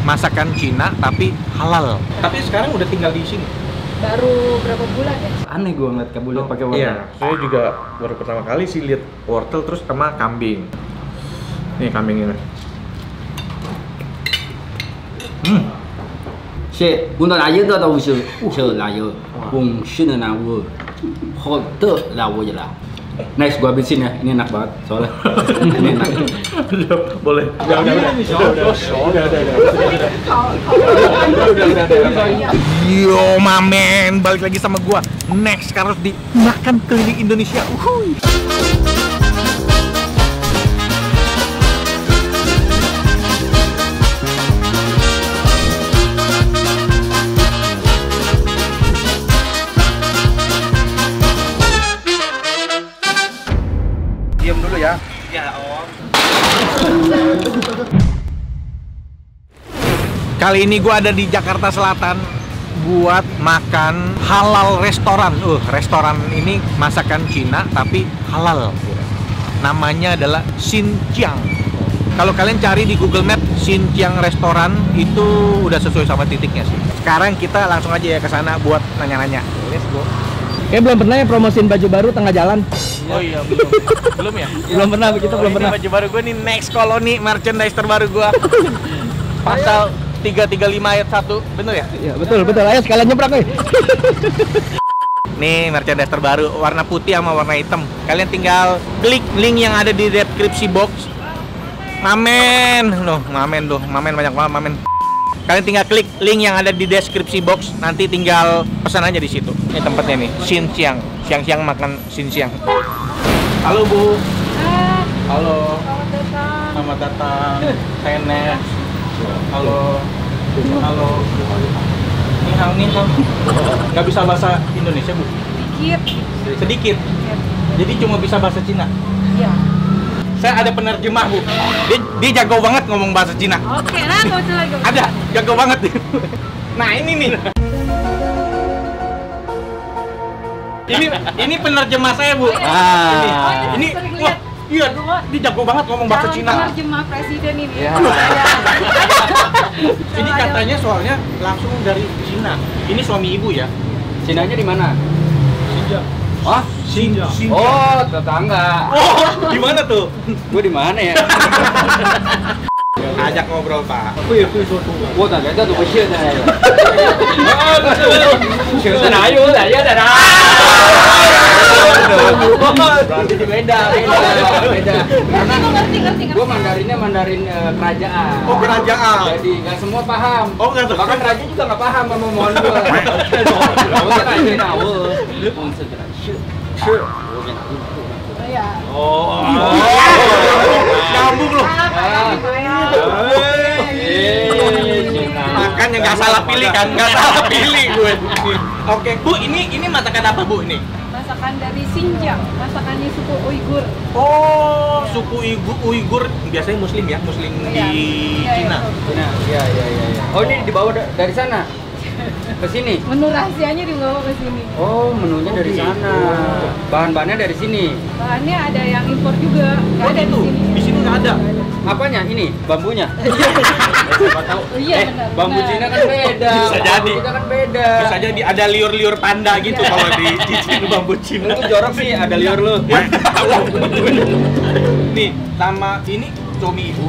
masakan Cina tapi halal. Tapi sekarang udah tinggal di sini. Baru berapa bulan ya? Aneh gue ngeliat kabulet pakai wortel. Iya, saya juga baru pertama kali sih lihat wortel terus sama kambing. Nih kambing ini. 是，我那油的都是辣油，我是的那我好的lah我lah. Next gua habisin ya, ini enak banget soalnya. Ini enak. Boleh. Udah. Yo mamen, balik lagi sama gua. Next sekarang di makan keliling Indonesia. Diam dulu ya. Ya, Om. Kali ini gua ada di Jakarta Selatan buat makan halal restoran. Restoran ini masakan Cina tapi halal. Namanya adalah Xinjiang. Kalau kalian cari di Google Map Xinjiang restoran itu udah sesuai sama titiknya sih. Sekarang kita langsung aja ya ke sana buat nanya-nanya. Let's go. Kayak belum pernah ya promosiin baju baru tengah jalan. Oh iya, belum. Belum ya? Belum pernah, kita belum pernah. Baju baru gue nih, Next Colony, merchandise terbaru gue. Pasal 335 ayat 1, bener ya? Iya, betul. Ayo sekalian nyebrang nih. Nih, merchandise terbaru, warna putih sama warna hitam. Kalian tinggal klik link yang ada di deskripsi box. Mamen banyak banget mamen. Kalian tinggal klik link yang ada di deskripsi box, nanti tinggal pesan aja di situ. Ini tempatnya nih, Xinjiang. Siang-siang makan Xinjiang. Halo Bu. Halo. Selamat datang. Saya Nes. Halo. Nihao. Nggak bisa bahasa Indonesia Bu? Sedikit. Jadi cuma bisa bahasa Cina? Iya. Saya ada penerjemah Bu. Dia jago banget ngomong bahasa Cina. Oke, nah nggak usah lagi. Ada, jago banget. Nah ini nih. Ini penerjemah saya Bu. Ini wah, iya, dia jago banget ngomong bahasa Cina. Penerjemah presiden ini. Ya. Ini katanya soalnya langsung dari Cina. Ini suami ibu ya? Cinanya di mana? Xinjiang. Oh, Xinjiang. oh tetangga. Oh, di mana tuh? Gue di mana ya? Ajak ngobrol Pak. 我大概这怎么写的？写的哪有哪有的啦？Berarti beda. Karena ngerti. gue Mandarinnya Mandarin kerajaan. Oh, kerajaan. Jadi nggak semua paham. Oh, nggak semua. Bahkan raja juga nggak paham sama mohon gue. Oh. Nyambung loh. Makanya nggak salah pilih kan? Nggak salah pilih gue. Oke, Bu, ini masakan apa Bu ini? Masakan dari Xinjiang, masakannya suku Uighur. Oh, suku Uighur biasanya Muslim ya, Muslim di Cina. Iya. Oh, ini dibawa dari sana ke sini. Menu rahasianya dibawa ke sini. Oh, menunya dari sana. Bahan-bahannya dari sini. Bahannya ada yang impor juga, nggak ada di sini. Di sini nggak ada. Apanya? Ini bambunya. Siapa tahu? Iya benar. Bambu Cina kan beda. Bisa jadi. Bambu kita kan beda. Bisa jadi ada liur-liur panda gitu kalau di Cina bambu Cina. Lu jorok sih, ada liur lu. Nih, sama ini suami ibu.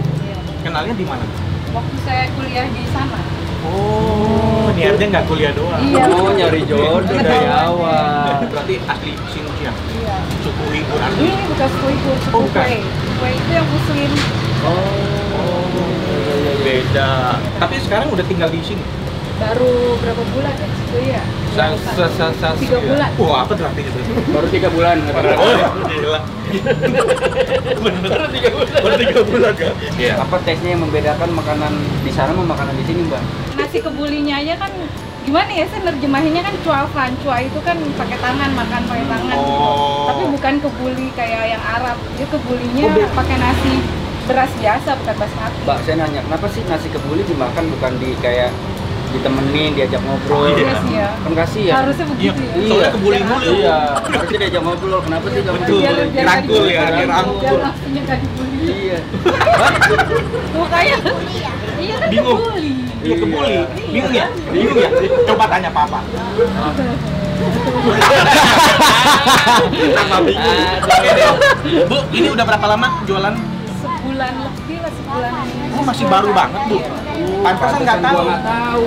Kenalnya di mana? Waktu saya kuliah di sana. Oh, niatnya nggak kuliah doang. Iya. Oh, nyari jodoh dari awal. Berarti asli Xinjiang. Iya. Suku Uighur asli. Ini bukan suku Uighur, suku Oh, bukan. Hui. Hui itu yang Muslim. Beda. Tapi sekarang udah tinggal di sini. Baru berapa bulan ya? Iya. 3 bulan. Wah, apa tuh artinya itu? Baru 3 bulan. Oh, gila. Bener 3 bulan. Baru 3 bulan kan? Iya. Apa tesnya yang membedakan makanan di sana sama makanan di sini, Mbak? Nasi kebulinya aja kan gimana ya, saya nerjemahinnya kan cuafan. Cua itu kan pakai tangan, makan pakai tangan gitu. Oh. Tapi bukan kebuli kayak yang Arab. Dia kebulinya pakai nasi beras biasa, bukan basmati. Mbak, saya nanya, kenapa sih nasi kebuli dimakan bukan di kayak ditemenin, diajak ngobrol? Iya sih ya. Kan kasihan. Harusnya begitu ya. Soalnya kebuli mulu. Iya, harusnya diajak ngobrol. Kenapa sih kamu Betul. Biar Rangkul ya, biar dirangkul. biar langsungnya gak dibully. Iya. Mukanya iya kan Bingung. kebuli. Iya kebuli. Bingung ya? Bingung ya? Coba tanya papa. Tambah bingung. Oke deh. Bu, ini udah berapa lama jualan? Sebulan lebih lah, sebulan ini. Oh, masih baru banget, Bu. Pantesan nggak tahu. Gua nggak tahu.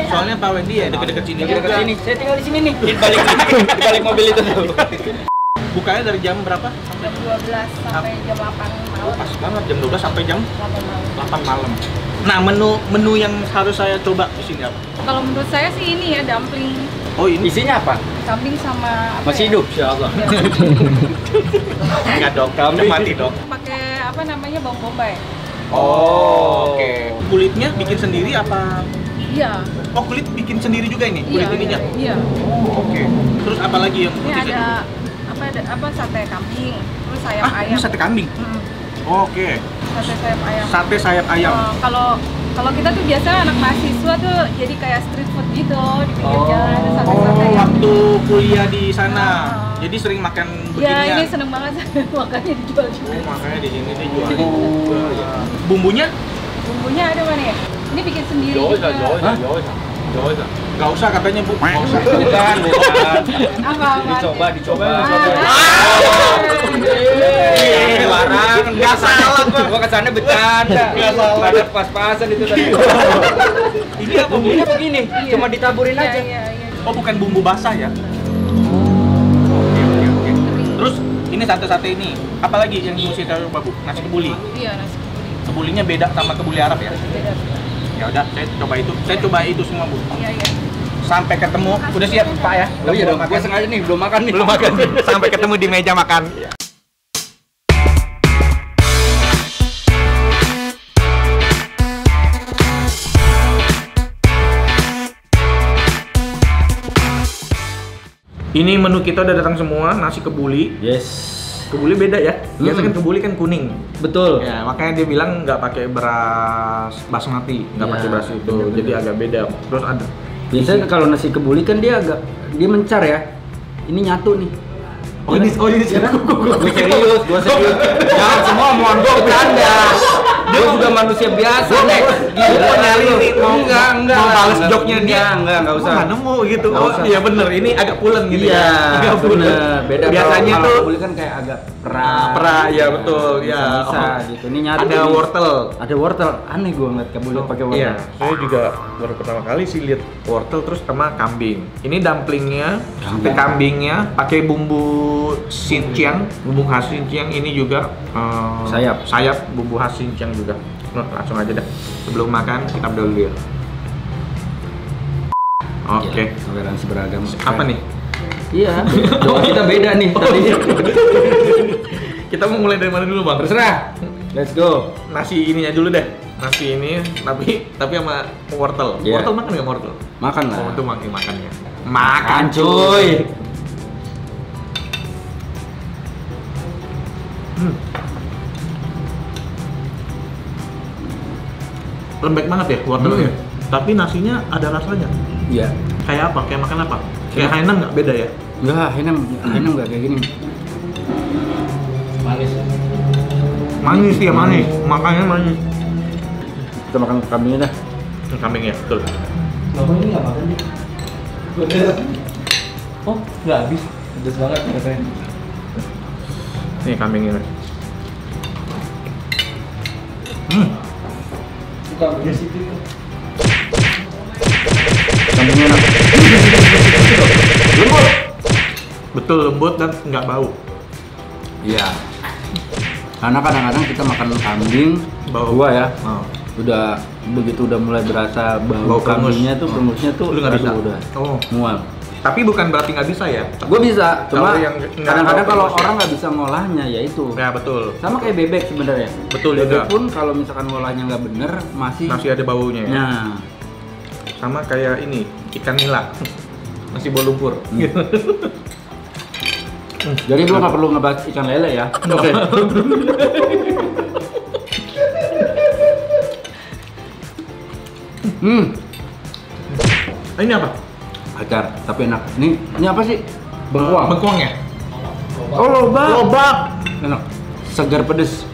Soalnya Pak Wendy ya deket-deket sini. Dekat sini. Saya tinggal di sini nih. Di balik mobil itu. Bukanya dari jam berapa? Jam 12 sampai jam 8 malam. Pas banget jam 12 sampai jam 8 malam. 8 malam. Nah, menu yang harus saya coba di sini apa? Kalau menurut saya sih ini ya, dumpling Oh, ini Isinya apa? kambing sama apa Masih ya? hidup, insyaallah. Ya, enggak dong, kambing mati dong. pakai apa namanya, bawang bombay. Oh, oke. Kulitnya bikin sendiri apa? Iya. Oh, kulit bikin sendiri juga ini, kulit Iya, ininya. iya. Oh, oke. Terus apa lagi yang Ini ada apa sate kambing, terus sayap ini ayam. sate kambing. Oke. Sate sayap ayam. Sate sayap ayam. Kalau kita tuh biasa anak mahasiswa tuh jadi kayak street food gitu di pinggir jalan ada sate-sate Oh, yang waktu kuliah di sana. Ah. Jadi sering makan ya beginian. ini seneng banget makanya dijual juga. Oh, makanya di sini dijual. Bumbunya Bumbunya ada mana ya? Ini bikin sendiri. nggak usah katanya, Bu. Nggak usah. Bukan. Apa? Dicoba. Larang, nggak salah, Pak. Gua kesana bercanda. Nggak salah. Ada pas-pasan itu tadi. Ini apa Bumbunya bumbunya? begini, Iya. cuma ditaburin Iya, aja. iya. Oh, bukan bumbu basah ya? Oke. Terus ini sate-sate ini, apalagi yang mesti kita coba, Bu? Nasi kebuli. Iya, nasi kebuli. Kebulinya beda sama kebuli Arab ya? Beda. Ya udah, saya coba itu. Saya coba itu semua, Bu. Iya. Sampai ketemu. Udah siap, Pak ya? Oh iya dong, Belum gua sengaja nih belum makan nih. Belum makan. Sampai ketemu di meja makan. Ini menu kita udah datang semua, nasi kebuli. Yes. Kebuli beda ya. Biasa kan kebuli kan kuning. Betul. Ya, makanya dia bilang nggak pakai beras basmati, nggak Ya, pakai beras itu. bener-bener. Jadi agak beda. Terus ada Biasanya kalau nasi kebuli kan dia mencar ya. Ini nyatu nih. Oh ini Gue serius. Jangan semua mohon gue bercanda. Dia juga manusia biasa, Nek. Gila, nyari nih, Enggak. mau balas joknya dia. Enggak usah. Nggak nemu gitu. Nggak Oh usah. iya bener, ini agak pulen gitu Iya, ya. Agak pulen. bener. Beda Biasanya kalau tuh kebuli kan kayak agak perah. perah, ya betul. Ya. Bisa Oh. gitu. Ini nyatu. Ada nih. wortel. Ada wortel. Aneh gue ngeliat kebuli pakai wortel. Iya, saya juga baru pertama kali sih lihat wortel terus sama kambing. Ini dumplingnya, sate kambingnya pakai bumbu Xinjiang, bumbu khas Xinjiang. Ini juga sayap bumbu khas Xinjiang juga. Nah, langsung aja dah. Sebelum makan kita berdoa dulu ya. Oke. Toleransi beragam. Apa nih? Iya. Doa kita beda nih tadinya. Kita mau mulai dari mana dulu, Bang? Terserah. Let's go. Nasi ininya dulu deh. Nasi ini tapi sama wortel. Iya. Wortel makan nggak wortel? Makan lah. Oh, itu makannya. Makan cuy. Lembek banget ya wortelnya. Tapi nasinya ada rasanya. Iya. Kayak apa? Kayak makan apa? Kayak Hainan nggak beda ya? Enggak, Hainan enggak kayak gini. Manis ya manis. Makannya manis. Kita makan kambingnya dah. Kambingnya betul. Bapak ini nggak makan nih. Oh, nggak habis. Pedes banget katanya. Nih kambingnya. Suka pedes itu. Kambingnya enak. Lembut. Betul lembut dan nggak bau. Iya. Karena kadang-kadang kita makan kambing Bau. gua ya. Oh. Udah begitu udah mulai berasa bau Bau perengus. kambingnya tuh perengusnya tuh Lu nggak bisa. aduh, udah Oh. mual. Tapi bukan berarti nggak bisa ya? Gue bisa, cuma Kalau yang nggak kadang-kadang tahu kalau perengusnya. orang nggak bisa ngolahnya ya itu. Ya betul. Sama kayak bebek sebenarnya. Betul Bebek juga. pun kalau misalkan ngolahnya nggak bener masih. Masih ada baunya ya. Nah, Sama kayak ini ikan nila. Masih bau lumpur. jadi gua nggak perlu ngebahas ikan lele ya. Oke. Ini apa? Acar, tapi enak. Ini apa sih? Bengkuang. Bengkuang ya? Oh, lobak. Lobak. Enak. Segar pedes.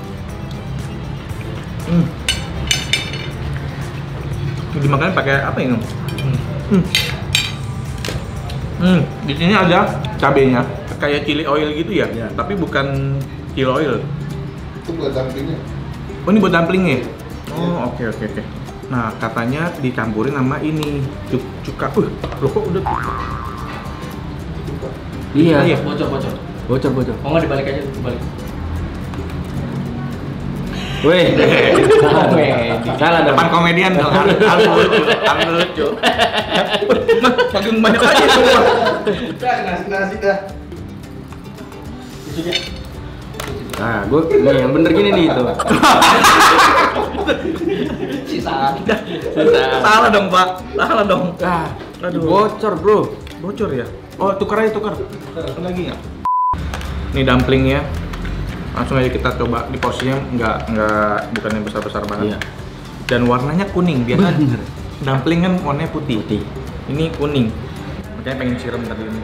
Dimakan pakai apa ini? Di sini ada cabenya, kayak chili oil gitu ya, Iya. tapi bukan chili oil. Itu buat dumplingnya. Oh ini buat dumplingnya? Oh oke. Nah katanya dicampurin sama ini cuka. Loh kok udah? Iya. Iya. Bocor. Bocor. Oh nggak dibalik aja, dibalik. Weh. Salah dong. Depan komedian dong, harus lucu. Makin banyak aja semua. Dah, nasi dah. Isunya. Nah, gue nih yang bener gini nih tuh. Sisaan. Salah dong Pak, salah dong. Ah, Aduh. bocor bro. Bocor ya? Oh tukar aja tukar. Lagi nggak? Ini dumplingnya. Langsung aja kita coba di porsinya bukan yang besar banget. Iya. Dan warnanya kuning biasa. Bener. Dumpling kan warnanya putih. Putih. Ini kuning. Makanya pengen siram tadi ini.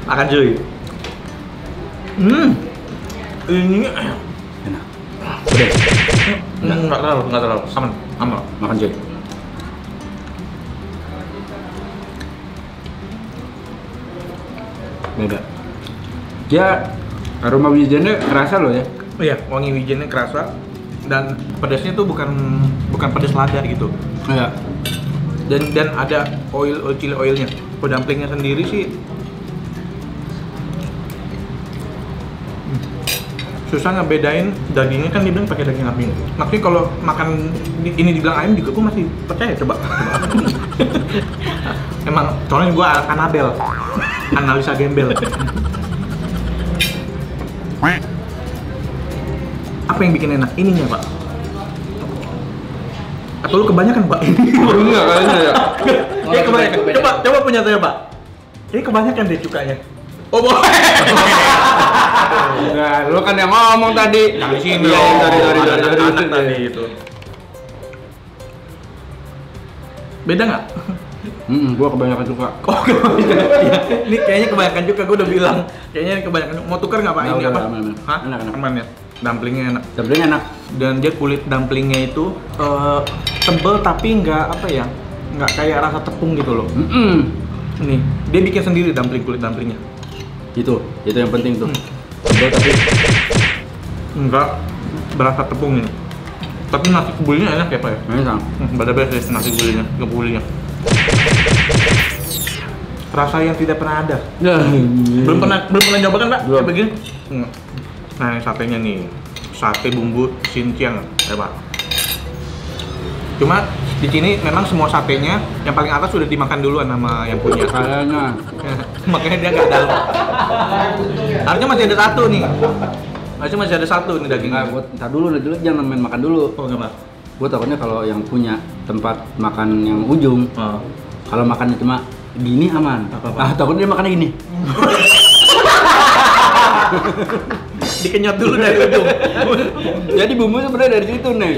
Makan cuy. Ini Enak. enggak terlalu. Aman. Makan cuy. Beda. Dia aroma wijennya kerasa loh ya. Iya, wangi wijennya kerasa dan pedasnya tuh bukan pedas lada gitu. Iya. Dan ada chili oilnya. Kalau dumplingnya sendiri sih susah ngebedain dagingnya, kan dibilang pakai daging sapi. Maksudnya kalau makan ini dibilang ayam juga gue masih percaya, coba. Emang soalnya gue Anabel, analisa gembel. Apa yang bikin enak? Ininya Pak. Atau lu kebanyakan Pak? Enggak kayaknya ya. Ini kebanyakan. Coba punya saya Pak. Ini kebanyakan deh cukanya. Oh boleh. Nah, lu kan yang ngomong tadi. Yang di sini. Iya, sorry. Anak tadi itu. Beda nggak? Gua kebanyakan suka. Oh kebanyakan. Iya. Ini kayaknya kebanyakan juga. Gue udah bilang. Kayaknya ini kebanyakan. Mau tukar nggak Pak? Nggak, Ini udah, apa? aman. Hah? Enak. Aman ya. Dumplingnya enak. Dumplingnya enak. Dan dia kulit dumplingnya itu tebel tapi nggak apa ya? Nggak kayak rasa tepung gitu loh. Nih, dia bikin sendiri kulit dumplingnya. Itu yang penting tuh. Tebel tapi nggak berasa tepung ini. Tapi nasi kebulinya enak ya Pak ya? Enak. Beda-beda sih nasi kebulinya. Rasa yang tidak pernah ada. Ya. Belum pernah nyoba kan Pak? Belum. Kayak begini? Enggak. Nah, ini satenya nih. Sate bumbu Xinjiang, ya Pak. Cuma di sini memang semua satenya yang paling atas sudah dimakan duluan sama yang punya. Kayaknya. Makanya dia nggak dalam. Harusnya masih ada satu nih. Harusnya masih ada satu nih dagingnya. Enggak, gua entar dulu jangan main makan dulu. Oh, enggak Pak. Gua takutnya kalau yang punya tempat makan yang ujung, Oh. kalau makannya cuma gini aman. Apa-apa? Takutnya dia makannya gini. Dikenyot dulu dari ujung. Jadi bumbu sebenarnya dari situ nih.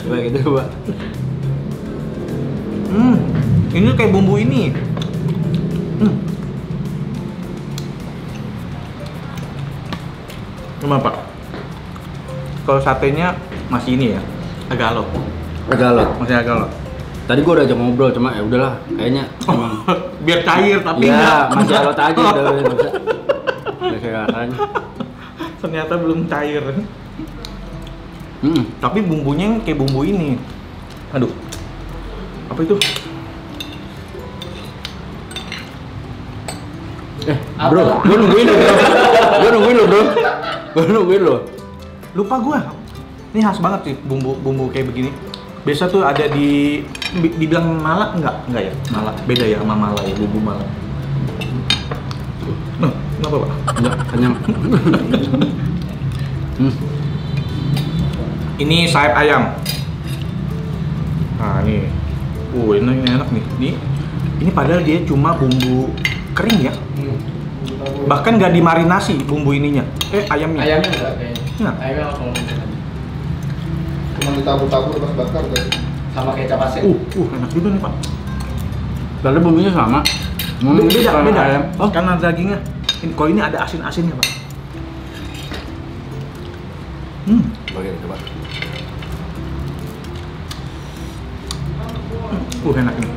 Coba gitu, Pak. Ini kayak bumbu ini. Gimana Pak? Kalau satenya masih ini ya, agak alot. Masih agak alot. Tadi gua udah ajak ngobrol, cuma ya udahlah, kayaknya emang Biar cair tapi ya, enggak. masih alot aja udah bisa. Udah kayak rasanya. Ternyata belum cair. Tapi bumbunya yang kayak bumbu ini. Aduh. Apa itu? Bro, gua nungguin lo, bro. Lupa gua. Ini khas banget sih bumbu kayak begini. Biasa tuh ada dibilang mala enggak ya? Mala. Beda ya sama mala ya, bumbu mala. Kenapa, Pak? Enggak, kenyang. Ini sayap ayam. Nah, ini. Ini enak nih. Ini padahal dia cuma bumbu kering ya. Bahkan nggak dimarinasi bumbu ininya. Ayamnya. Ayamnya enggak kayaknya. Nah. Ayamnya langsung Cuma ditabur-tabur pas bakar kan. sama kecap asin. Enak juga nih Pak. Lalu bumbunya sama. Beda. Ayam. Oh, karena dagingnya. Kalau ini ada asin-asinnya Pak. Coba. Enak nih.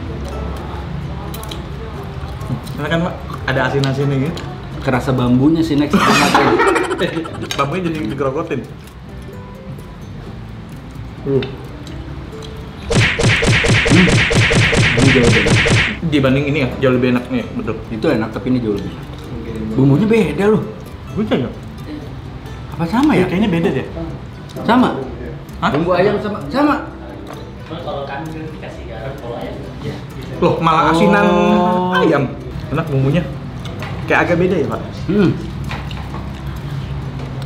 Enak kan, Pak? Ada asin-asinnya gitu. Kerasa bambunya sih next. Bambunya jadi digerogotin. Ini jauh lebih enak. Dibanding ini ya, jauh lebih enak nih, betul. Itu enak tapi ini jauh lebih enak. Bumbunya beda loh. Bisa ya? Apa sama ya? Kayaknya beda deh. Sama. Hah? Bumbu ayam sama. Sama. Kalau kami dikasih garam, kalau ayam ya gitu. Loh, malah asinan Oh. ayam. Enak bumbunya. Kayak agak beda ya, Pak?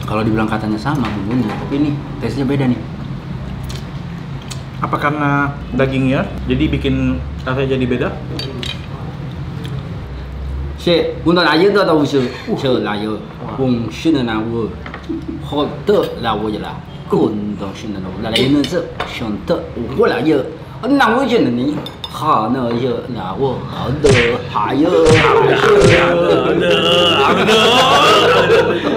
Kalau dibilang katanya sama bumbunya, tapi ini tesnya beda nih. Apa karena dagingnya jadi bikin rasanya jadi beda? 是，我那来的都是是来有，我是的那我好的那我啦，滚到是的那来那是想的我来有，那我觉得你好那有那我好的还有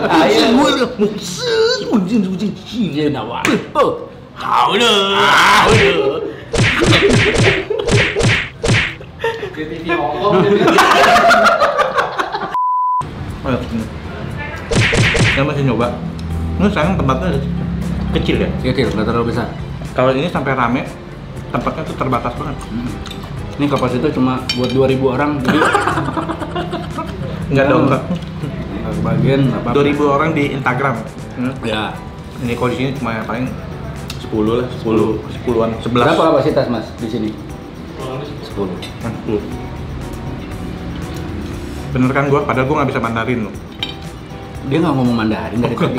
还有我的我是我进入进去的那哇哦，好的好的。 Di TV Hongkong gitu. Ayo, ini. Saya masih nyoba. Ini sayang tempatnya kecil ya. Kecil, nggak terlalu besar. Kalau ini sampai rame, tempatnya tuh terbatas banget. Ini kapasitas cuma buat 2000 orang, jadi Nggak ada orang. bagian apa? 2000 orang di Instagram. Ya. Ini kalau di sini cuma paling 10 lah, 10-an, 11. Berapa kapasitas mas di sini? 10. 10. Bener kan gua? Padahal gua nggak bisa Mandarin loh. Dia nggak ngomong Mandarin dari tadi.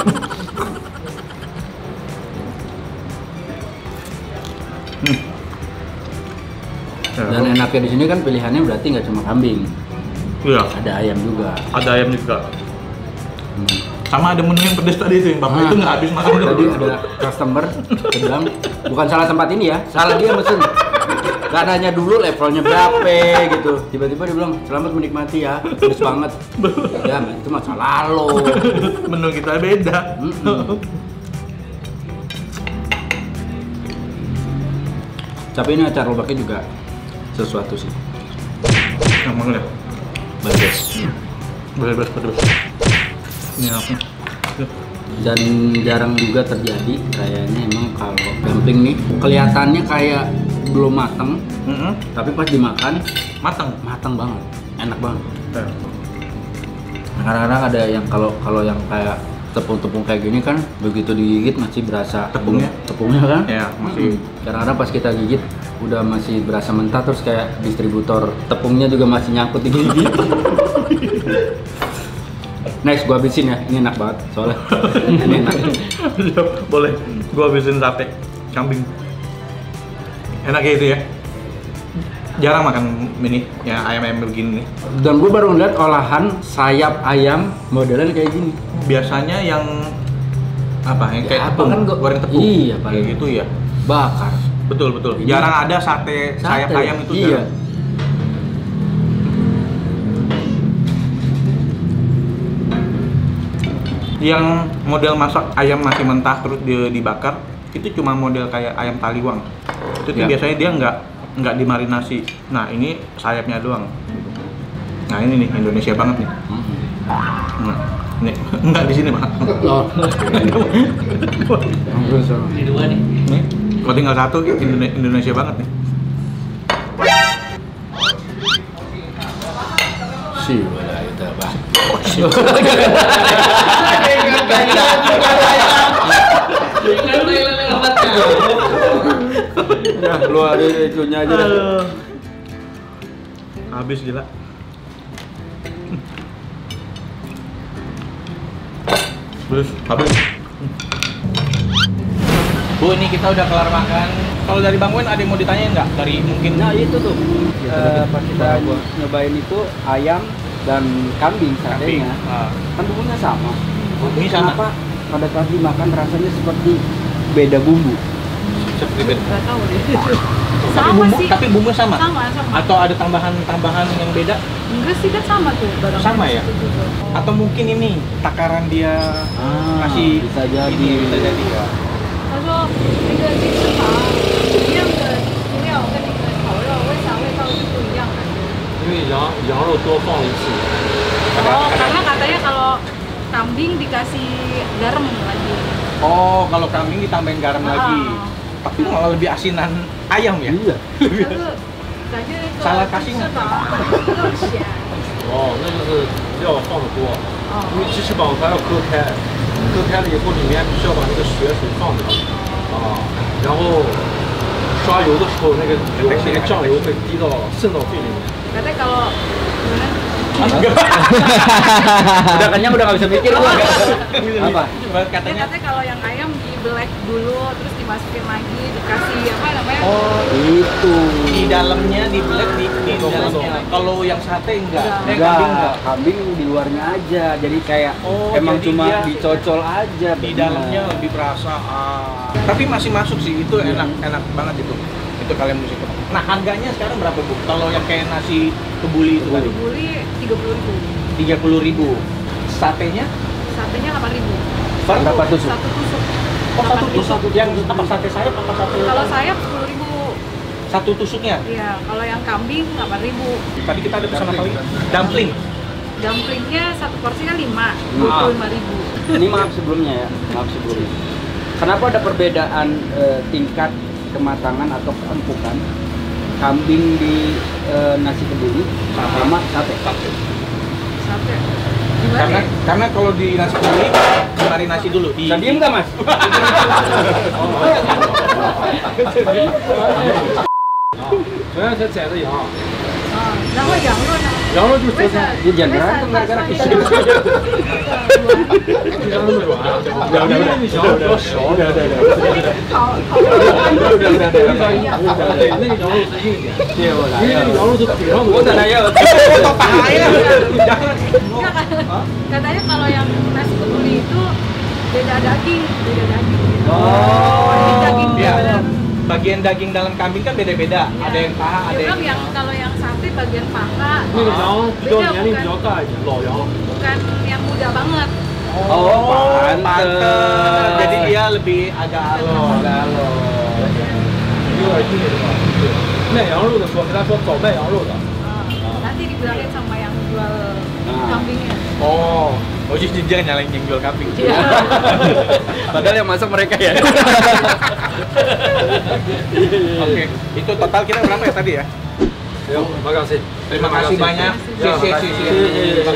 Dan enaknya di sini kan pilihannya berarti nggak cuma kambing, Iya, ada ayam juga. ada ayam juga. Sama ada menu yang pedes tadi itu, yang bapak itu nggak habis makan. Tadi ada customer dia bilang bukan salah tempat ini ya, salah dia mesin. Gak nanya dulu levelnya berapa gitu. Tiba-tiba dia bilang selamat menikmati ya, pedes banget. Ya itu masalah lo. Menu kita beda. Tapi ini acar lobaknya juga sesuatu sih. Ngomong deh. Bagus. Bebas. Ini apa? Dan jarang juga terjadi kayaknya emang kalau dumpling nih kelihatannya kayak belum mateng, tapi pas dimakan mateng banget, enak banget. Kadang-kadang ada yang kalau yang kayak tepung-tepung kayak gini kan begitu digigit masih berasa tepungnya kan? Ya, masih. Kadang-kadang pas kita gigit udah masih berasa mentah, terus kayak distributor tepungnya juga masih nyangkut di gigi. Next, gua habisin ya. Ini enak banget soalnya. Ini enak. Boleh. Gua habisin sate kambing. Enak ya itu ya. Jarang makan ini ya ayam-ayam begini nih. Dan gua baru ngeliat olahan sayap ayam modelan kayak gini. Biasanya yang apa? Yang kayak Ya, tepung, kan goreng tepung. Iya, paling kayak gitu ya. bakar. Betul. Ini Jarang ada sate sayap ayam itu iya. jarang. Yang model masak ayam masih mentah terus dibakar itu cuma model kayak ayam taliwang. Itu tuh Ya. biasanya dia nggak dimarinasi. Nah ini sayapnya doang. Nah ini nih Indonesia banget nih. Nah, ini nggak di sini Pak. Oh. Ini dua nih. Nih, kalau tinggal satu Indonesia banget nih. Sih, wala itu apa? Ya, lu ada itunya aja dah. Habis gila. Terus habis. Bu, ini kita udah kelar makan. Kalau dari Bang Wen ada yang mau ditanyain nggak? Dari mungkin Nah itu tuh, pas kita nyobain itu ayam dan kambing kambing. satenya, Ah, kan bumbunya sama. Bumbunya sama. Kenapa pada saat dimakan rasanya seperti beda bumbu? seperti beda. Nggak tahu deh. Tapi Sama bumbu, sih. tapi bumbu sama. Sama. Atau ada tambahan yang beda? Enggak sih, kan sama tuh barang. Sama ya? Atau mungkin ini takaran dia kasih bisa jadi. ini, bisa jadi ya. 他说那个金翅膀一样的猪料跟那个烤肉，为什 Oh, kalau kambing ditambahin garam lagi. Tapi malah lebih asinan ayam ya? Iya. 感觉那个 Salah kasih nggak? 更咸。哦，那就是料放的多，因为鸡翅膀它要割开，割开了以后里面必须要把那个血水放掉，然后刷油的时候那个油那个酱油会滴到渗到肺里面。 Katanya kalau gimana? Udah kenyang udah nggak bisa mikir gua. Apa? Katanya Katanya kalau yang ayam dibelek dulu, terus dimasukin lagi, dikasih apa namanya? oh Itu. di dalamnya dibelek di dalamnya. Kalau yang sate enggak. Kambing enggak. Enggak, kambing di luarnya aja. Jadi kayak Oh, emang jadi cuma dia dicocol aja. Di bener. dalamnya lebih berasa. Tapi masih masuk sih, itu enak banget itu. Itu kalian mesti coba. Nah, harganya sekarang berapa, Bu? Kalau yang kayak nasi kebuli itu tadi? Kebuli 30.000. 30.000. Satenya? Satenya 8.000. Berapa tusuk? Satu tusuk. Oh, satu tusuk. Yang apa sate sayap apa sate? Kalau sayap 10.000. Satu tusuknya. Iya, kalau yang kambing 8.000. Tadi kita ada pesan apa lagi? Dumpling. Dumplingnya satu porsinya 5, 25.000. Ini maaf sebelumnya ya, maaf sebelumnya. Kenapa ada perbedaan tingkat kematangan atau keempukan kambing di nasi kebuli sama sate? Sate. Karena Gimana ya? karena kalau di nasi kebuli marinasi dulu di. Bisa diem nggak mas? 主要是宰的羊，然后羊肉呢？羊肉就是为啥？ Dia jangan berantem gara-gara kisah. 非常那么软，因为那羊比较小，对，烤对，那个羊肉是硬一点，因为那个羊肉是腿上的。 Gua tak nanya. Katanya kalau yang nasi kebuli itu beda daging. Oh. Daging Iya. beda. Bagian daging dalam kambing kan beda-beda. Iya. Ada yang paha, ada Dia bilang yang. kalau yang sate bagian paha. 那个羊比较年龄比较大一点，老羊。 Bukan yang muda banget. Oh, pantes. Jadi dia lebih agak alo. 有点硬的吧？对，卖羊肉的说，跟他说早卖羊肉的。 Nanti dibilangin sama yang jual kambingnya. Oh, jadi jangan nyalain yang jual kambing. Iya. Padahal yang masak mereka ya. Oke, itu total kita berapa ya tadi ya? terima kasih. Terima kasih banyak. Terima Terima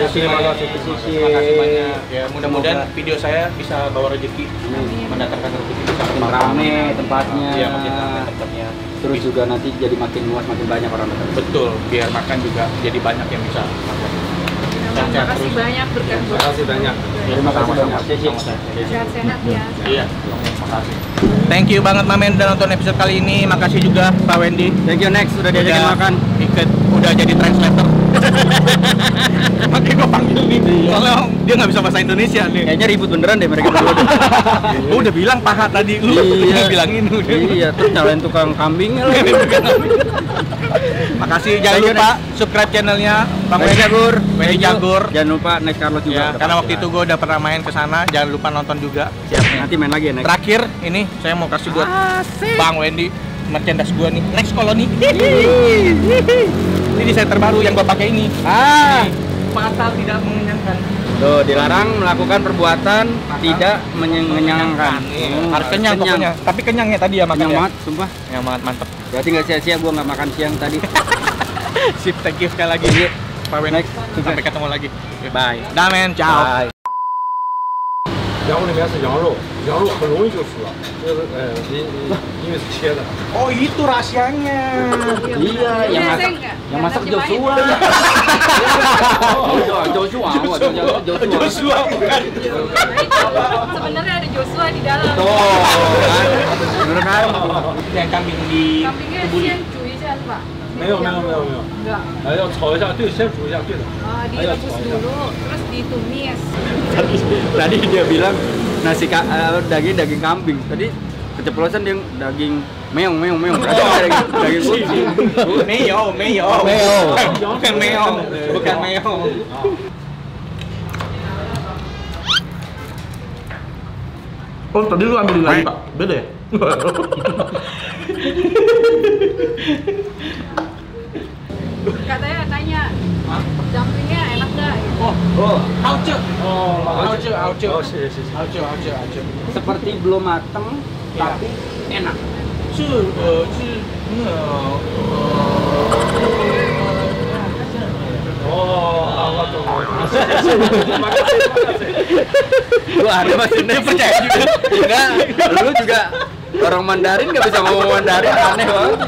kasih banyak. Terima kasih banyak. Ya, mudah-mudahan video saya bisa bawa rezeki, mendatangkan rezeki bisa makin Rame tempatnya. Iya, makin rame tempatnya. Terus juga nanti jadi makin luas, makin banyak orang datang. Betul, biar makan juga jadi banyak yang bisa makan. Terima kasih banyak berkah buat. Terima kasih banyak. Terima kasih banyak. Sehat-sehat ya. Iya, makasih. Thank you banget Mamen udah nonton episode kali ini. Makasih juga Pak Wendy. Thank you next udah diajakin makan. Udah jadi translator. Makanya gue panggil nih. Soalnya dia nggak bisa bahasa Indonesia nih. Kayaknya ribut beneran deh mereka berdua. Gue udah bilang paha tadi, lu Iya. bilangin udah. Iya, terus nyalain tukang kambingnya lagi. Makasih, jangan Thank you, lupa subscribe channelnya Bang Wendy Jagur. Wendy Jagur. Jangan lupa next Carlos juga. Ya, karena waktu itu gue udah pernah main ke sana, jangan lupa nonton juga. Siap, nanti main lagi ya next. Terakhir, ini saya mau kasih buat Bang Wendy merchandise gue nih, Next Colony. Ini desain terbaru yang gue pakai ini. Fatal tidak mengenyangkan. Tuh, dilarang melakukan perbuatan tidak menyenangkan. Harus kenyang pokoknya. Tapi kenyangnya tadi ya makan Kenyang ya. banget, sumpah. Kenyang banget, mantep. Berarti nggak sia-sia gua nggak makan siang tadi. Sip, thank you sekali lagi. Pak Wendy. Next. Sampai ketemu lagi. Bye. Dah men, ciao. Bye. 羊肉里面是羊肉，羊肉很容易就熟了，就是因为是切的。 Oh, itu rahasianya. Iya, yang masak, yang masak Joshua. Joshua, Joshua bukan. Sebenarnya ada Joshua di dalam. Tuh, bener kan? Yang kambing di Kambingnya kebuli. 先煮一下是吧？没有， Enggak. 要炒一下，对，先煮一下，对的。 Direbus dulu, terus ditumis. Tadi dia bilang daging kambing. Tadi keceplosan dia daging meong. Daging kucing. Meo. Bukan meo. Oh, tadi lu ambilin lagi, Pak. Beda ya? Katanya tanya, dumplingnya enak nggak? Gitu. Seperti belum mateng, tapi enak. Lu ada maksudnya percaya juga. Enggak, lu juga orang Mandarin nggak bisa ngomong Mandarin, aneh banget.